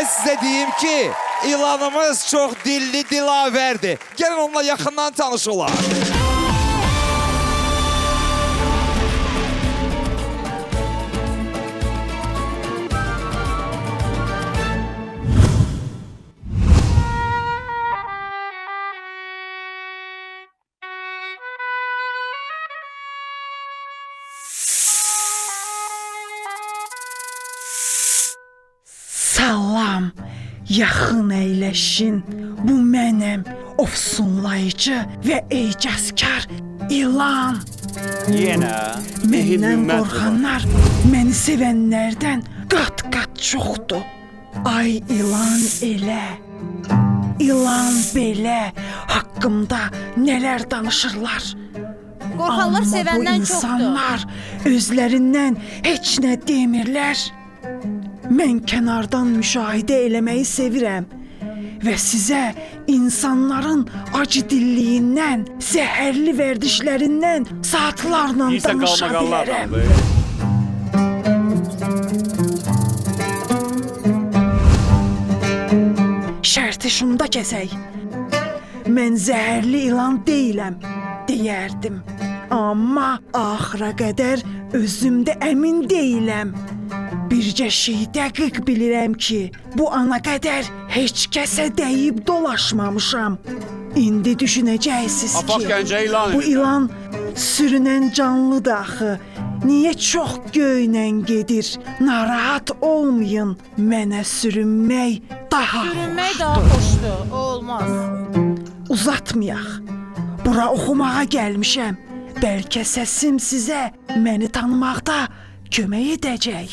mən sizə deyim ki, ilanımız çox dilli, dilavərdir. Gəlin onunla yaxından tanış olaq. Salam, yaxın əyləşin, bu mənəm, ofsunlayıcı və ecazkar ilan. Yenə Məndən qorxanlar, məni sevənlərdən qat-qat çoxdur. Ay ilan elə, ilan belə, haqqımda nələr danışırlar. Qorxanlar sevəndən bu çoxdur. insanlar özlərindən heç nə demirlər. Mən kənardan müşahidə eləməyi sevirəm və sizə insanların acı dilliyindən, zəhərli vərdişlərindən saatlarla danışa bilərəm. Şərti şunda kəsək. Mən zəhərli ilan deyiləm, deyərdim. Amma axıra qədər özümdə əmin deyiləm. Bircə şey dəqiq bilirəm ki, bu ana qədər heç kəsə dəyib dolaşmamışam. İndi düşünəcəksiniz Afaq Gəncə ilan bu ilan sürünən canlıdır axı. Niyə çox göylə gedir? Narahat olmayın, mənə sürünmək daha Sürünmək daha xoşdur, o olmaz. Uzatmayaq. Bura oxumağa gəlmişəm. Bəlkə səsim sizə məni tanımaqda kömək edəcək.